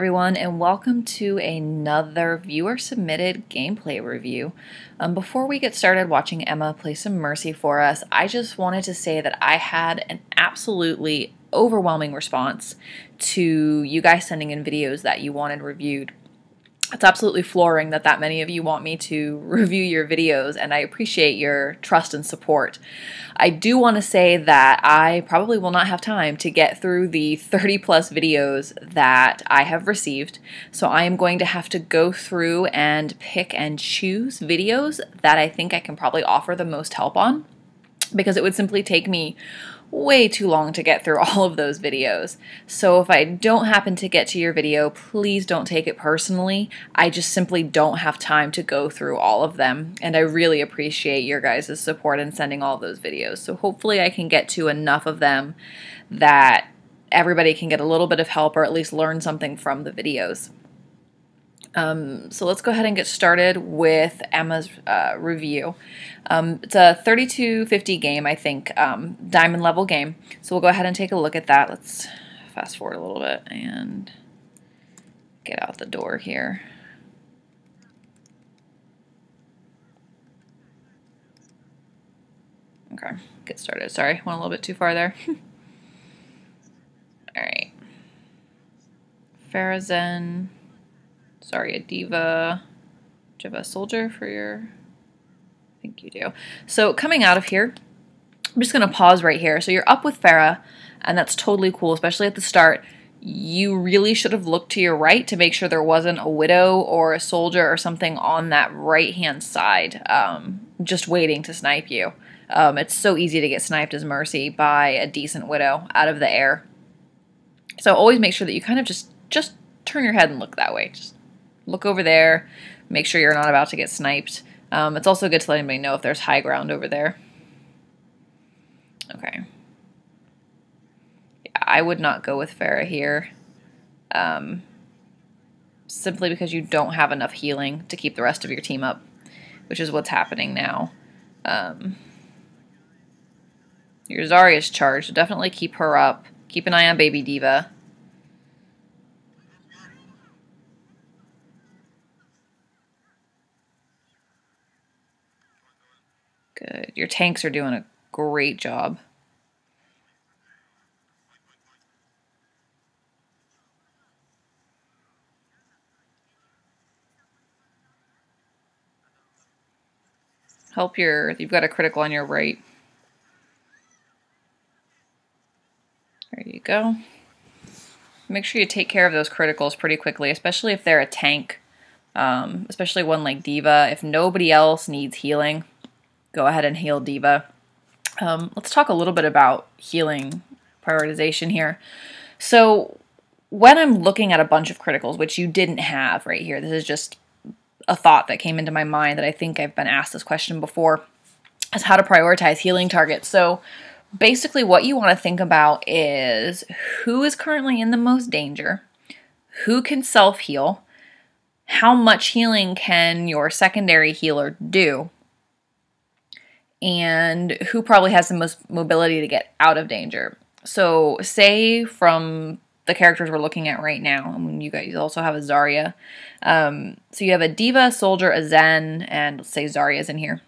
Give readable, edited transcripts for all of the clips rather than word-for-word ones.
everyone, and welcome to another viewer-submitted gameplay review. Before we get started watching Emma play some Mercy for us, I just wanted to say that I had an absolutely overwhelming response to you guys sending in videos that you wanted reviewed. It's absolutely flooring that many of you want me to review your videos, and I appreciate your trust and support. I do want to say that I probably will not have time to get through the 30 plus videos that I have received, so I am going to have to go through and pick and choose videos that I think I can probably offer the most help on, because it would simply take me way too long to get through all of those videos. So if I don't happen to get to your video, please don't take it personally. I just simply don't have time to go through all of them, and I really appreciate your guys' support in sending all those videos. So hopefully I can get to enough of them that everybody can get a little bit of help or at least learn something from the videos. So let's go ahead and get started with Emma's review. It's a 3250 game, I think, diamond level game. So we'll go ahead and take a look at that. Let's fast forward a little bit and get out the door here. Okay, get started. Sorry, went a little bit too far there. Alright. Pharah Zen. Sorry, a diva. Do you have a soldier for your... I think you do. So coming out of here, I'm just going to pause right here. So you're up with Pharah, and that's totally cool, especially at the start. You really should have looked to your right to make sure there wasn't a widow or a soldier or something on that right-hand side, just waiting to snipe you. It's so easy to get sniped as Mercy by a decent widow out of the air. So always make sure that you kind of just turn your head and look that way. Just look over there, make sure you're not about to get sniped. It's also good to let anybody know if there's high ground over there. Okay. Yeah, I would not go with Pharah here, simply because you don't have enough healing to keep the rest of your team up, which is what's happening now. Your Zarya's charged, so definitely keep her up. Keep an eye on Baby D.Va. Good. Your tanks are doing a great job. You've got a critical on your right. There you go. Make sure you take care of those criticals pretty quickly, especially if they're a tank, especially one like D.Va. If nobody else needs healing, go ahead and heal D.Va. Let's talk a little bit about healing prioritization here. So when I'm looking at a bunch of criticals, which you didn't have right here, this is just a thought that came into my mind that I think I've been asked this question before, is how to prioritize healing targets. So basically what you want to think about is who is currently in the most danger, who can self-heal, how much healing can your secondary healer do, and who probably has the most mobility to get out of danger. So say from the characters we're looking at right now, I mean, you guys also have a Zarya. So you have a D.Va, soldier, a Zen, and let's say Zarya's in here.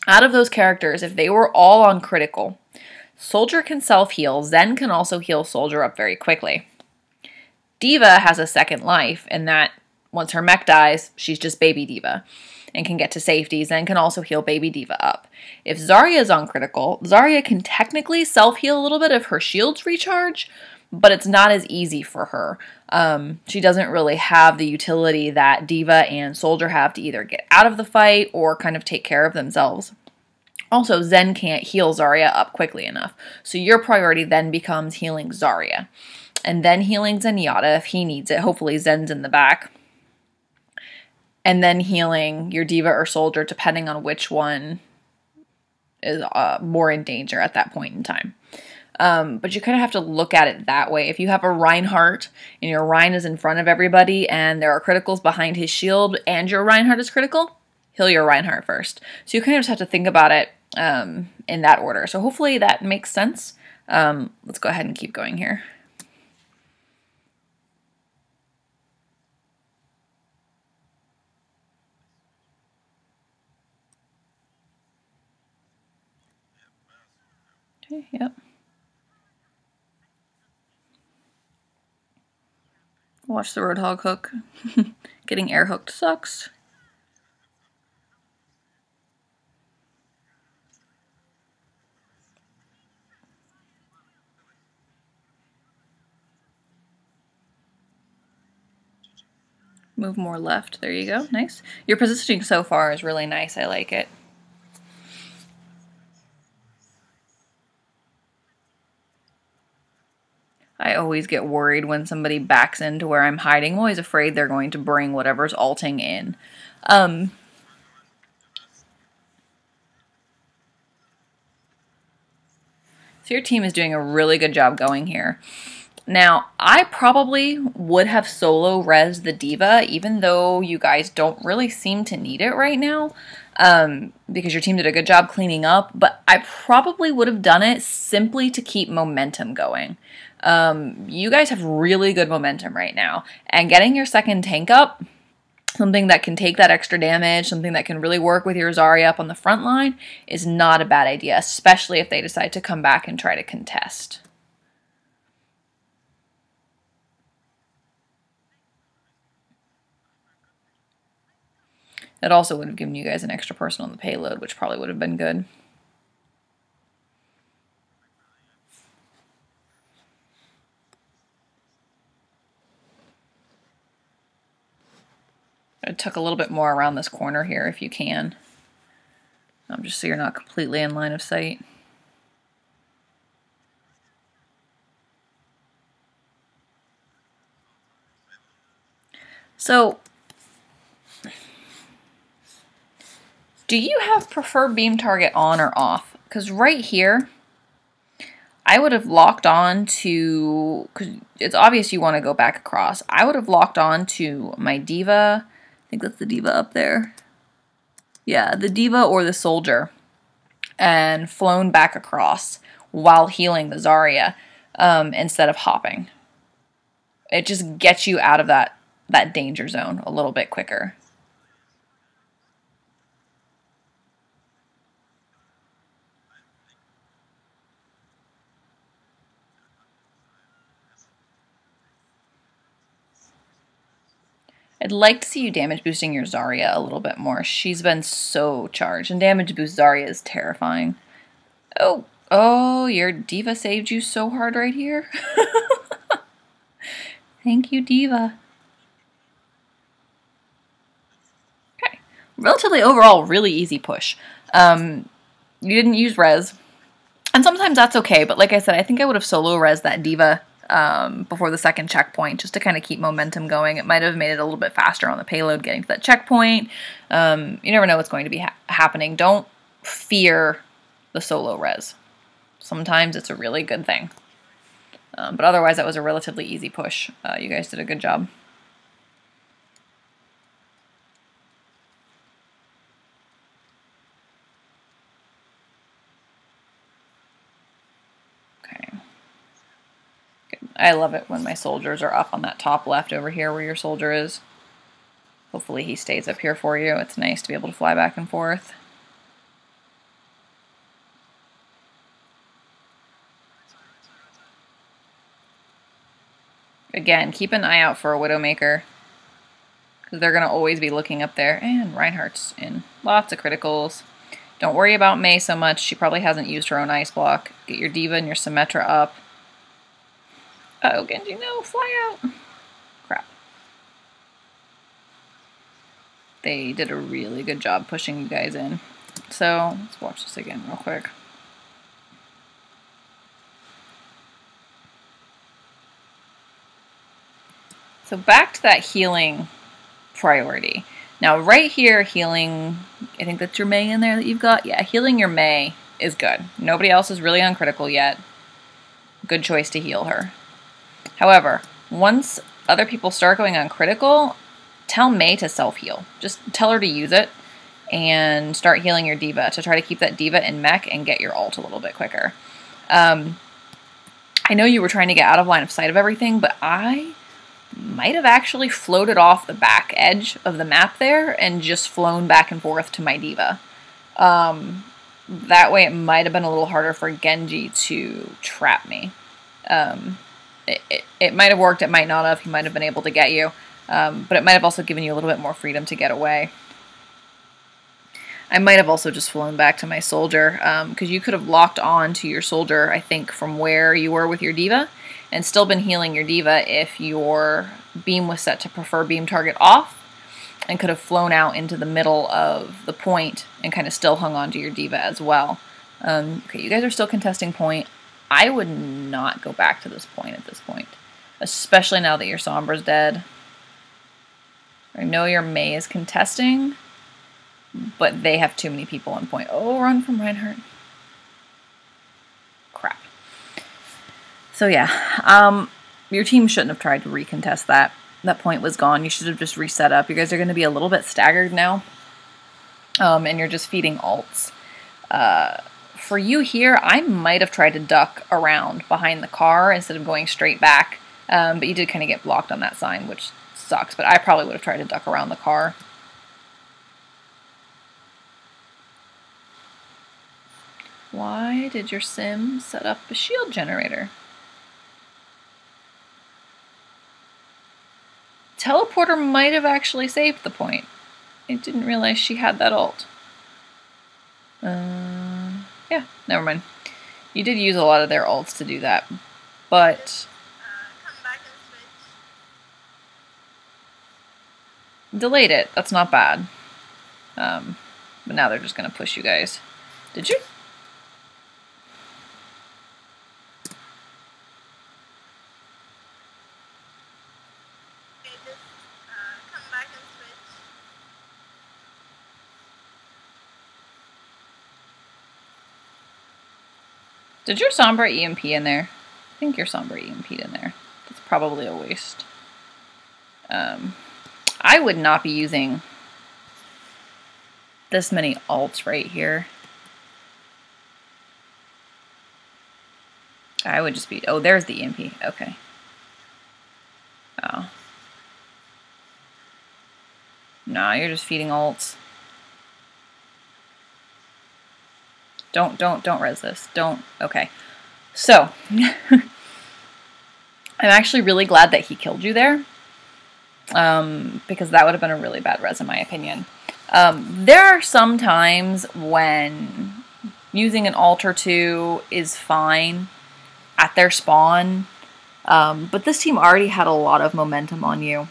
Out of those characters, if they were all on critical, soldier can self-heal, Zen can also heal soldier up very quickly. D.Va has a second life in that once her mech dies, she's just Baby D.Va and can get to safety. Zen can also heal Baby D.Va up. If Zarya is on critical, Zarya can technically self-heal a little bit if her shields recharge, but it's not as easy for her. She doesn't really have the utility that D.Va and soldier have to either get out of the fight or kind of take care of themselves. Also, Zen can't heal Zarya up quickly enough. So your priority then becomes healing Zarya. And then healing Zenyatta if he needs it. Hopefully Zen's in the back. And then healing your D.Va or soldier depending on which one is more in danger at that point in time. But you kind of have to look at it that way. If you have a Reinhardt and your Rein is in front of everybody and there are criticals behind his shield and your Reinhardt is critical, heal your Reinhardt first. So you kind of just have to think about it in that order. So hopefully that makes sense. Let's go ahead and keep going here. Okay, yep. Watch the Roadhog hook. Getting air hooked sucks. Move more left. There you go. Nice. Your positioning so far is really nice. I like it. I always get worried when somebody backs into where I'm hiding. I'm always afraid they're going to bring whatever's ulting in. So your team is doing a really good job going here. Now, I probably would have solo res the D.Va, even though you guys don't really seem to need it right now, because your team did a good job cleaning up, but I probably would have done it simply to keep momentum going. You guys have really good momentum right now, and getting your second tank up, something that can take that extra damage, something that can really work with your Zarya up on the front line, is not a bad idea, especially if they decide to come back and try to contest. It also would have given you guys an extra person on the payload, which probably would have been good. I'd tuck a little bit more around this corner here if you can. Just so you're not completely in line of sight. So, do you have preferred beam target on or off? Because right here, I would have locked on to, because it's obvious you want to go back across. I would have locked on to my D.Va. I think that's the D.Va up there. Yeah, the D.Va or the Soldier, and flown back across while healing the Zarya instead of hopping. It just gets you out of that danger zone a little bit quicker. I'd like to see you damage boosting your Zarya a little bit more. She's been so charged, and damage boost Zarya is terrifying. Oh, your D.Va saved you so hard right here. Thank you, D.Va. Okay, relatively overall, really easy push. You didn't use res, and sometimes that's okay, but like I said, I think I would have solo res that D.Va before the second checkpoint, just to kind of keep momentum going. It might have made it a little bit faster on the payload getting to that checkpoint. You never know what's going to be happening. Don't fear the solo res. Sometimes it's a really good thing. But otherwise, that was a relatively easy push. You guys did a good job. I love it when my soldiers are up on that top left over here where your soldier is. Hopefully he stays up here for you. It's nice to be able to fly back and forth. Again, keep an eye out for a Widowmaker, because they're going to always be looking up there. And Reinhardt's in. Lots of criticals. Don't worry about Mei so much. She probably hasn't used her own ice block. Get your D.Va and your Symmetra up. Uh-oh, Genji, no, fly out. Crap. They did a really good job pushing you guys in. So, let's watch this again real quick. So back to that healing priority. Now right here, healing, I think that's your Mei in there that you've got. Yeah, healing your Mei is good. Nobody else is really on critical yet. Good choice to heal her. However, once other people start going on critical, tell Mei to self-heal. Just tell her to use it and start healing your D.Va to try to keep that D.Va in mech and get your ult a little bit quicker. I know you were trying to get out of line of sight of everything, but I might have actually floated off the back edge of the map there and just flown back and forth to my D.Va. That way it might have been a little harder for Genji to trap me. It might have worked, it might not have. He might have been able to get you. But it might have also given you a little bit more freedom to get away. I might have also just flown back to my soldier, because you could have locked on to your soldier, I think, from where you were with your D.Va, and still been healing your D.Va if your beam was set to prefer beam target off, and could have flown out into the middle of the point and kind of still hung on to your D.Va as well. Okay, you guys are still contesting point. I would not go back to this point at this point, especially now that your Sombra's dead. I know your Mei is contesting, but they have too many people on point. Oh, run from Reinhardt. Crap. So yeah, your team shouldn't have tried to recontest that. That point was gone. You should have just reset up. You guys are going to be a little bit staggered now. And you're just feeding ults. For you here, I might have tried to duck around behind the car instead of going straight back. But you did kind of get blocked on that sign, which sucks. But I probably would have tried to duck around the car. Why did your sim set up a shield generator? Teleporter might have actually saved the point. I didn't realize she had that ult. Yeah, never mind. You did use a lot of their ults to do that, but Come back and switch. delayed it. That's not bad. But now they're just gonna push you guys. Did you? Okay, just come back and switch. Did your Sombra EMP in there? I think your Sombra EMP'd in there. That's probably a waste. I would not be using this many ults right here. I would just be... Oh, there's the EMP. Okay. Oh. Nah, you're just feeding ults. Don't res this. Don't. Okay. So, I'm actually really glad that he killed you there. Because that would have been a really bad res in my opinion. There are some times when using an ult or two is fine at their spawn. But this team already had a lot of momentum on you.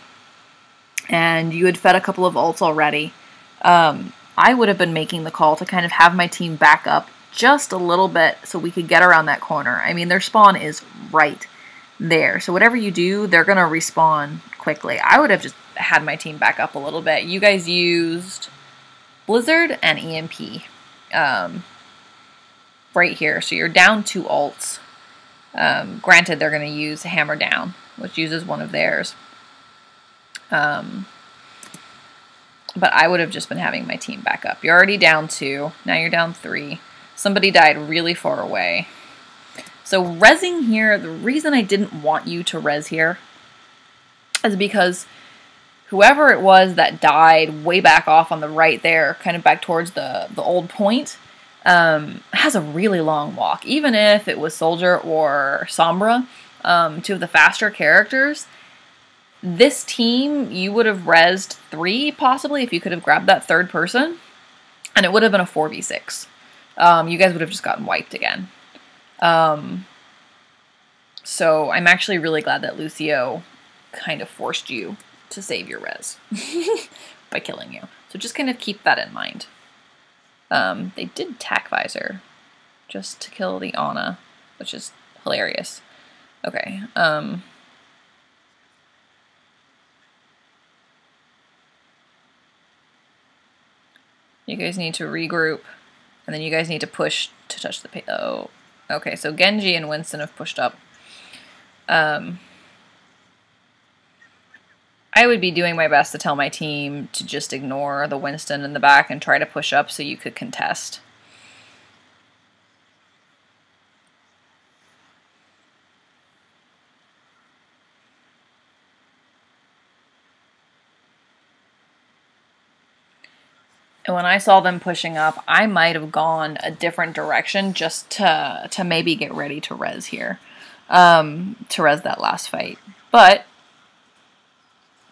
And you had fed a couple of ults already. I would have been making the call to kind of have my team back up just a little bit so we could get around that corner. I mean, their spawn is right there. So whatever you do, they're going to respawn quickly. I would have just had my team back up a little bit. You guys used Blizzard and EMP right here. So you're down 2 ults. Granted, they're going to use Hammer Down, which uses one of theirs. But I would have just been having my team back up. You're already down 2. Now you're down 3. Somebody died really far away. So rezzing here, the reason I didn't want you to res here is because whoever it was that died way back off on the right there, kind of back towards the old point, has a really long walk. Even if it was Soldier or Sombra, 2 of the faster characters, this team, you would have rezzed 3 possibly if you could have grabbed that third person, and it would have been a 4v6. You guys would have just gotten wiped again. So I'm actually really glad that Lucio kind of forced you to save your res by killing you. So just kind of keep that in mind. They did Tac Visor just to kill the Ana, which is hilarious. Okay. You guys need to regroup, and then you guys need to push to touch the oh, okay, so Genji and Winston have pushed up. I would be doing my best to tell my team to just ignore the Winston in the back and try to push up so you could contest. And when I saw them pushing up, I might have gone a different direction just to maybe get ready to res here. To res that last fight. But,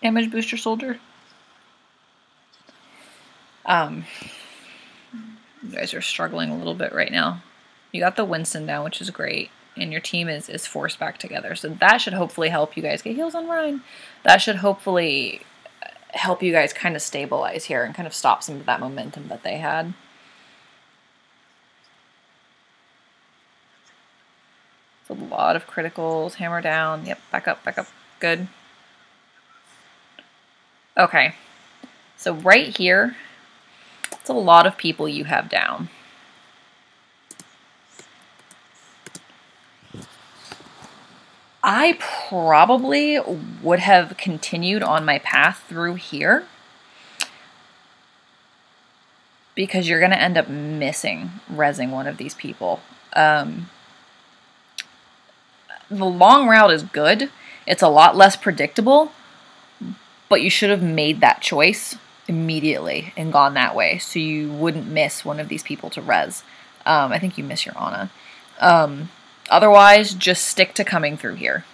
damage booster soldier. You guys are struggling a little bit right now. You got the Winston down, which is great. And your team is forced back together. So that should hopefully help you guys get heals on Ryan. That should hopefully help you guys kind of stabilize here and kind of stop some of that momentum that they had. It's a lot of criticals. Hammer down. Yep, back up, back up. Good. Okay. So right here, it's a lot of people you have down. I probably would have continued on my path through here because you're going to end up resing one of these people. The long route is good. It's a lot less predictable, but you should have made that choice immediately and gone that way so you wouldn't miss one of these people to res. I think you miss your Ana. Otherwise, just stick to coming through here.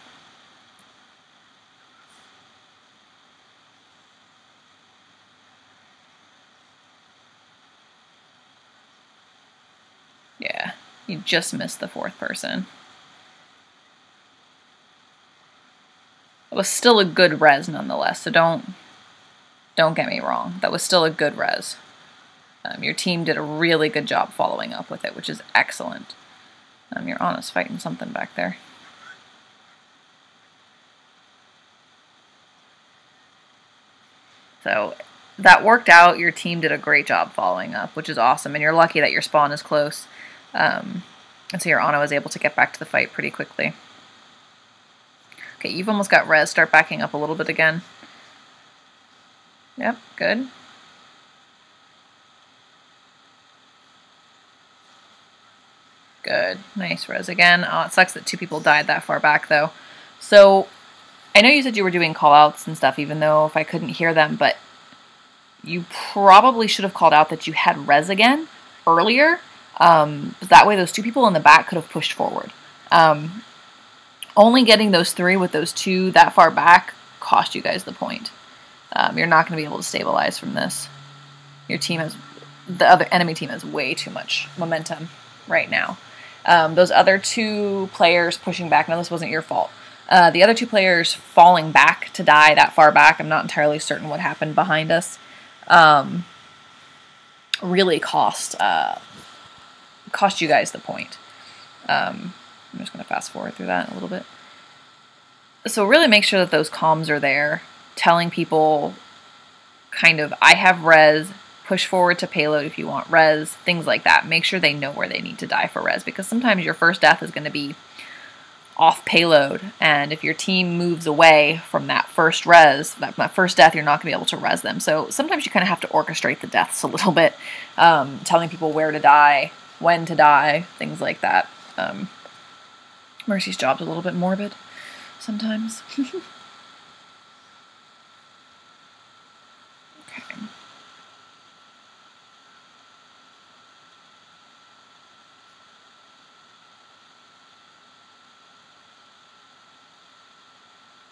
Yeah, you just missed the fourth person. It was still a good res nonetheless, so don't get me wrong. That was still a good res. Your team did a really good job following up with it, which is excellent. Your Ana's fighting something back there. So that worked out. Your team did a great job following up, which is awesome. And you're lucky that your spawn is close. And so your Ana was able to get back to the fight pretty quickly. Okay, you've almost got res. Start backing up a little bit again. Yep, good. Good. Nice res again. Oh, it sucks that two people died that far back, though. So, I know you said you were doing call-outs and stuff, even though if I couldn't hear them, but you probably should have called out that you had res again earlier. That way those two people in the back could have pushed forward. Only getting those three with those two that far back cost you guys the point. You're not going to be able to stabilize from this. Your team has... The other enemy team has way too much momentum right now. Those other two players pushing back, no, this wasn't your fault. The other two players falling back to die that far back, I'm not entirely certain what happened behind us, really cost you guys the point. I'm just going to fast forward through that a little bit. So really make sure that those comms are there, telling people kind of, I have res, push forward to payload if you want res, things like that. Make sure they know where they need to die for res, because sometimes your first death is going to be off payload, and if your team moves away from that first res, that first death, you're not going to be able to res them. So sometimes you kind of have to orchestrate the deaths a little bit, telling people where to die, when to die, things like that. Mercy's job's a little bit morbid sometimes. Okay.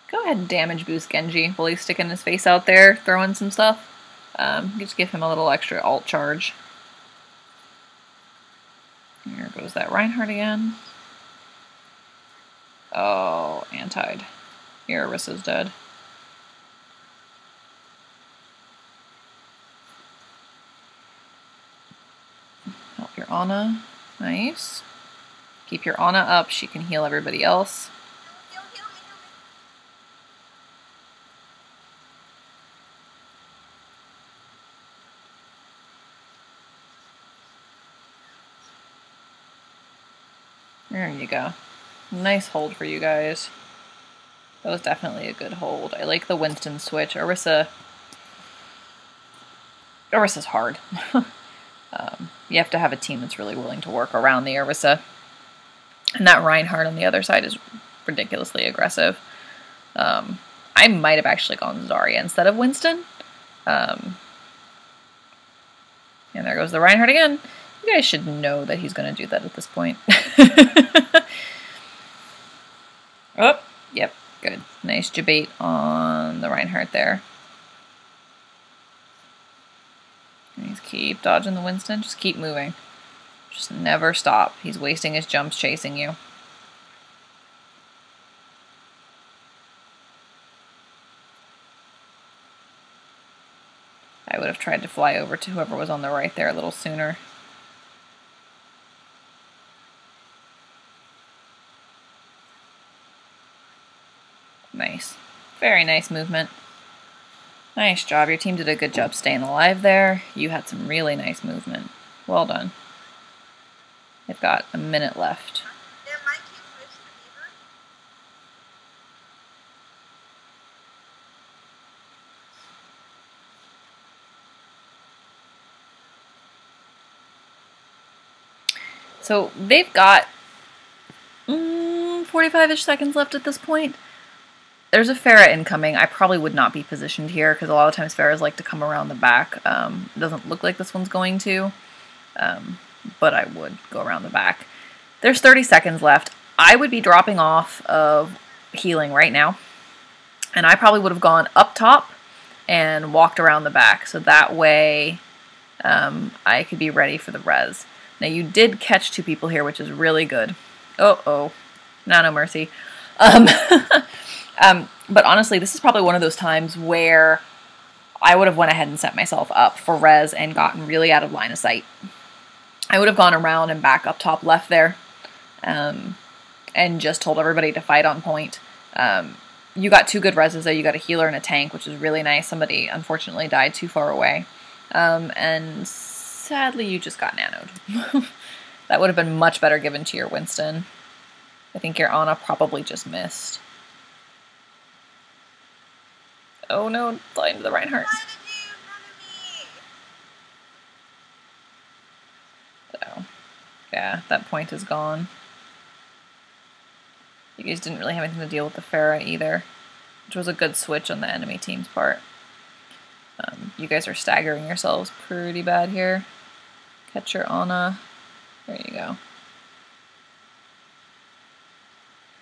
Go ahead and damage boost Genji while he's sticking his face out there, throwing some stuff. Just give him a little extra alt charge. Here goes that Reinhardt again. Oh, antied. Your Orissa's dead. Help your Ana. Nice. Keep your Ana up. She can heal everybody else. Heal me, heal me. There you go. Nice hold for you guys. That was definitely a good hold. I like the Winston switch. Orisa... Orisa's hard. You have to have a team that's really willing to work around the Orisa. And that Reinhardt on the other side is ridiculously aggressive. I might have actually gone Zarya instead of Winston. And there goes the Reinhardt again. You guys should know that he's going to do that at this point. Oh, yep, good. Nice debate on the Reinhardt there. Just keep dodging the Winston. Just keep moving. Just never stop. He's wasting his jumps chasing you. I would have tried to fly over to whoever was on the right there a little sooner. Nice. Very nice movement. Nice job. Your team did a good job staying alive there. You had some really nice movement. Well done. They've got a minute left. Then my team switched to Beaver. So they've got 45-ish seconds left at this point. There's a Pharah incoming. I probably would not be positioned here because a lot of times Pharahs like to come around the back. It doesn't look like this one's going to, but I would go around the back. There's 30 seconds left. I would be dropping off of healing right now, and I probably would have gone up top and walked around the back, so that way I could be ready for the res. Now you did catch 2 people here, which is really good. Oh, no mercy. But honestly, this is probably one of those times where I would have went ahead and set myself up for res and gotten really out of line of sight. I would have gone around and back up top left there, and just told everybody to fight on point. You got 2 good reses though. You got a healer and a tank, which is really nice. Somebody unfortunately died too far away. And sadly you just got nanoed. That would have been much better given to your Winston. I think your Ana probably just missed. Oh no, fly into the Reinhardt. Why did you run to me? So, yeah, that point is gone. You guys didn't really have anything to deal with the Pharah either, which was a good switch on the enemy team's part. You guys are staggering yourselves pretty bad here. Catch your Ana. There you go.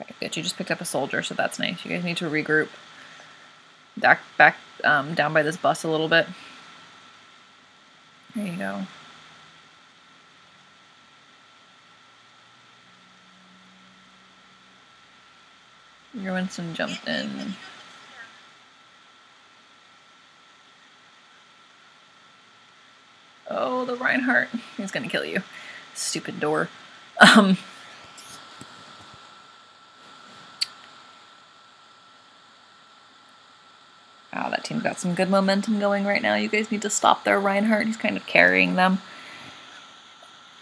Okay, good. You just picked up a soldier, so that's nice. You guys need to regroup. Back down by this bus a little bit. There you go. Your Winston jumped in. Oh, the Reinhardt. He's gonna kill you. Stupid door. Wow, that team's got some good momentum going right now. You guys need to stop their Reinhardt. He's kind of carrying them.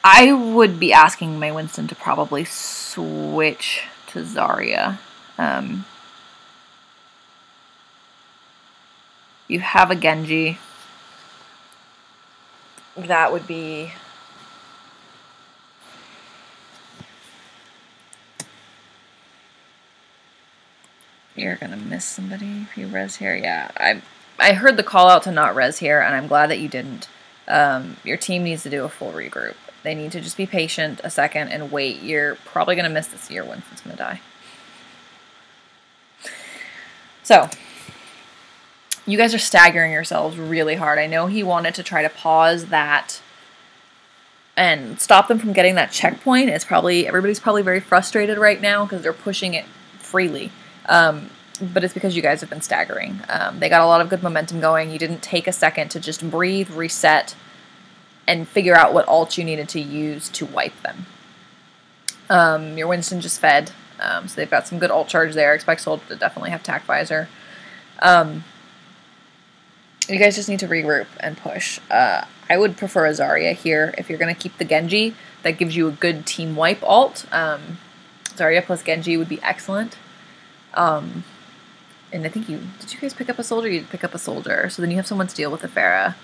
I would be asking my Winston to probably switch to Zarya. You have a Genji. That would be... You're gonna miss somebody if you res here. Yeah, I heard the call out to not res here, and I'm glad that you didn't. Your team needs to do a full regroup. They need to just be patient a second and wait. You're probably gonna miss this year. Winston's gonna die. So, you guys are staggering yourselves really hard. I know he wanted to try to pause that and stop them from getting that checkpoint. It's probably, everybody's probably very frustrated right now because they're pushing it freely. But it's because you guys have been staggering. They got a lot of good momentum going. You didn't take a second to just breathe, reset, and figure out what ult you needed to use to wipe them. Your Winston just fed, so they've got some good ult charge there. Expect Soul to definitely have Tac Visor. You guys just need to regroup and push. I would prefer a Zarya here. If you're going to keep the Genji, that gives you a good team wipe ult. Zarya plus Genji would be excellent. And I think did you guys pick up a soldier? You did pick up a soldier. So then you have someone to deal with the Pharah.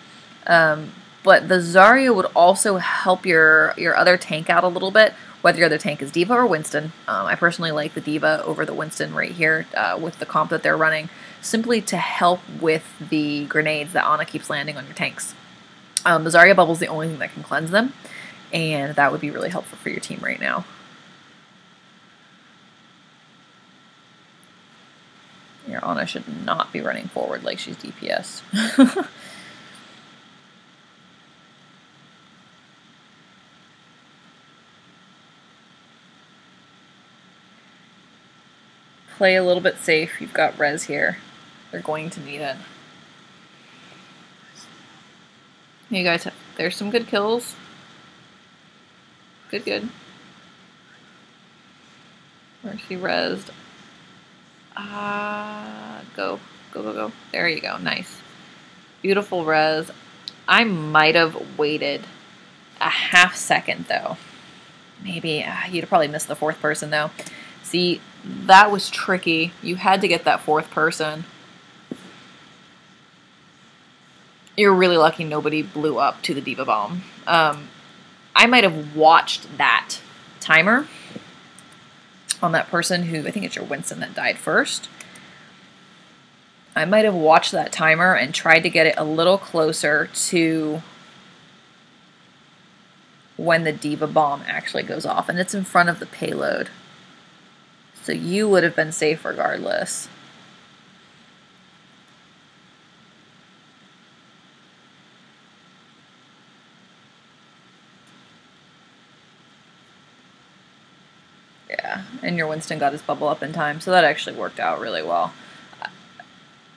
But the Zarya would also help your other tank out a little bit, whether your other tank is D.Va or Winston. I personally like the D.Va over the Winston right here with the comp that they're running, simply to help with the grenades that Ana keeps landing on your tanks. The Zarya bubble is the only thing that can cleanse them, and that would be really helpful for your team right now. Your Ana should not be running forward like she's DPS. Play a little bit safe. You've got res here. They're going to need it. You guys have, there's some good kills. Good. Where's she resed? Go. There you go. Nice. Beautiful res. I might have waited a half second though. Maybe you'd have probably missed the fourth person though. See, that was tricky. You had to get that fourth person. You're really lucky nobody blew up to the D.Va Bomb. I might have watched that timer on that person who, I think it's your Winston that died first. I might have watched that timer and tried to get it a little closer to when the D.Va Bomb actually goes off. And it's in front of the payload. So you would have been safe regardless. Yeah, and your Winston got his bubble up in time, so that actually worked out really well.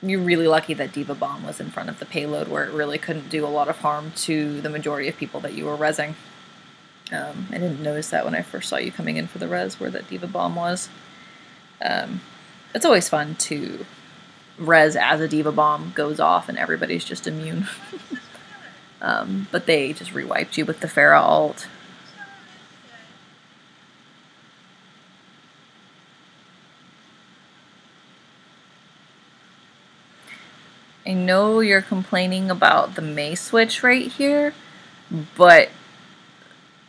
You're really lucky that D.Va Bomb was in front of the payload where it really couldn't do a lot of harm to the majority of people that you were rezzing. I didn't notice that when I first saw you coming in for the res where that D.Va Bomb was. It's always fun to res as a D.Va Bomb goes off and everybody's just immune. But they just re-wiped you with the Pharah ult. I know you're complaining about the Mei switch right here, but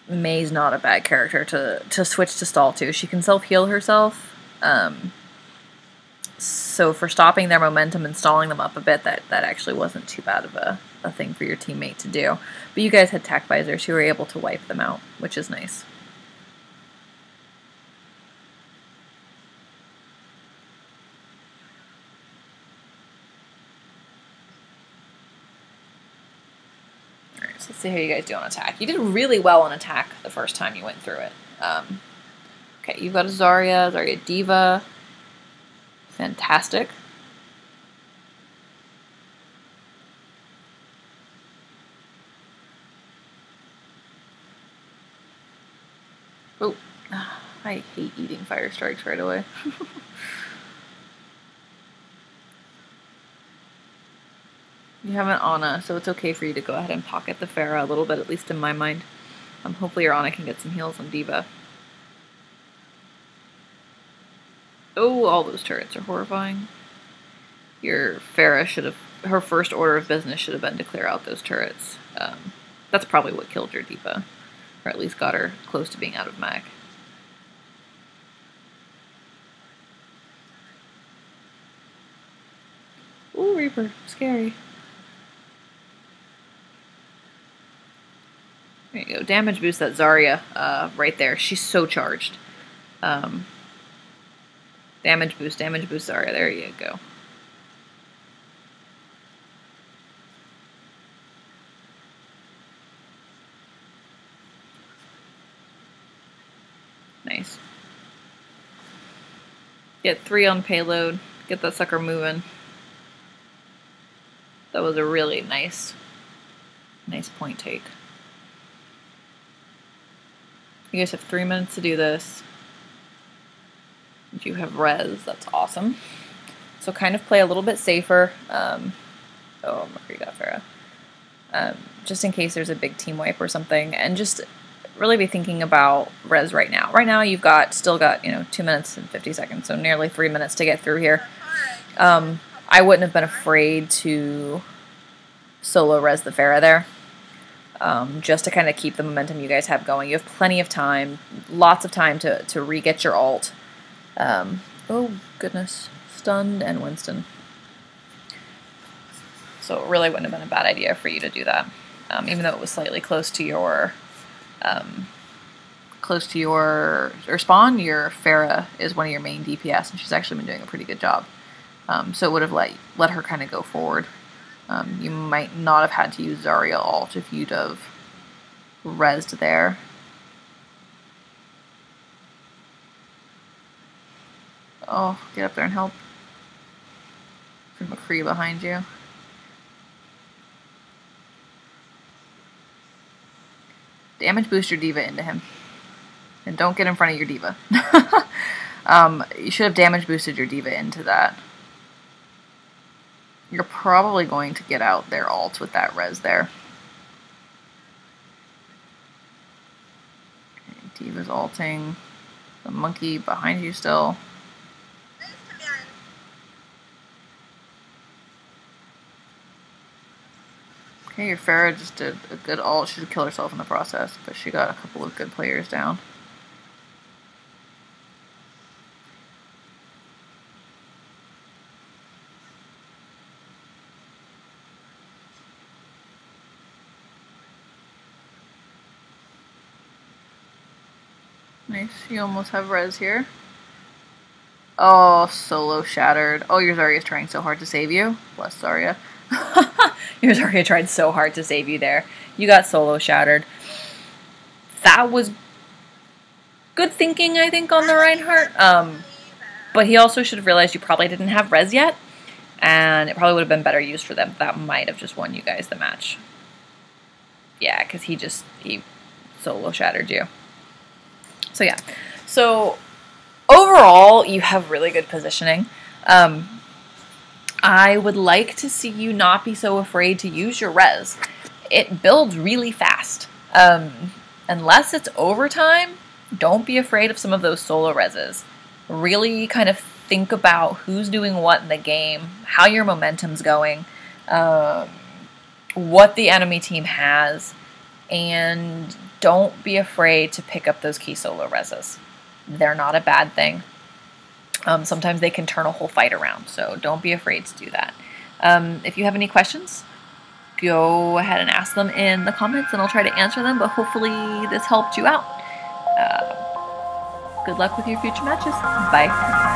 Mei's not a bad character to switch to stall to. She can self-heal herself. So for stopping their momentum and stalling them up a bit, that actually wasn't too bad of a thing for your teammate to do. But you guys had tac visors who were able to wipe them out, which is nice. Alright, so let's see how you guys do on attack. You did really well on attack the first time you went through it. Okay, you've got a Zarya D.Va. Fantastic. Oh, I hate eating fire strikes right away. You have an Ana, so it's okay for you to go ahead and pocket the Pharah a little bit, at least in my mind. Hopefully your Ana can get some heals on D.Va. Oh, all those turrets are horrifying. Your Pharah should have, her first order of business should have been to clear out those turrets. That's probably what killed your D.Va, or at least got her close to being out of mag. Ooh, Reaper, scary. There you go, damage boost that Zarya right there. She's so charged. Damage boost, Zarya. There you go. Nice. Get 3 on payload. Get that sucker moving. That was a really nice point take. You guys have 3 minutes to do this. You have res, that's awesome. So kind of play a little bit safer. Oh, Mercury got Pharah. Just in case there's a big team wipe or something, and just really be thinking about res right now. Right now you've still got 2 minutes and 50 seconds, so nearly 3 minutes to get through here. I wouldn't have been afraid to solo res the Pharah there. Just to kind of keep the momentum you guys have going. You have plenty of time, lots of time to re-get your ult. Oh goodness, stunned and Winston. So it really wouldn't have been a bad idea for you to do that. even though it was slightly close to your spawn. Your Pharah is one of your main DPS, and she's actually been doing a pretty good job. So it would have let her kind of go forward. You might not have had to use Zarya ult if you'd have rezzed there. Oh, get up there and help. There's McCree behind you. Damage boost your D.Va into him. And don't get in front of your D.Va. You should have damage boosted your D.Va into that. You're probably going to get out their ult with that res there. Okay, D.Va's ulting. The monkey behind you still. Okay, your Pharah just did a good ult. She should kill herself in the process, but she got a couple of good players down. Nice, you almost have res here. Oh, solo shattered. Oh, your Zarya's trying so hard to save you. Bless Zarya. Your Zarya tried so hard to save you there. You got solo shattered. That was good thinking, I think, on the Reinhardt. But he also should have realized you probably didn't have res yet. And it probably would have been better used for them. That might have just won you guys the match. Yeah, because he solo shattered you. So yeah. So overall, you have really good positioning. I would like to see you not be so afraid to use your res. It builds really fast. Unless it's overtime, don't be afraid of some of those solo reses. Really kind of think about who's doing what in the game, how your momentum's going, what the enemy team has, and don't be afraid to pick up those key solo reses. They're not a bad thing. Sometimes they can turn a whole fight around, so don't be afraid to do that. If you have any questions, go ahead and ask them in the comments, and I'll try to answer them, but hopefully this helped you out. Good luck with your future matches. Bye.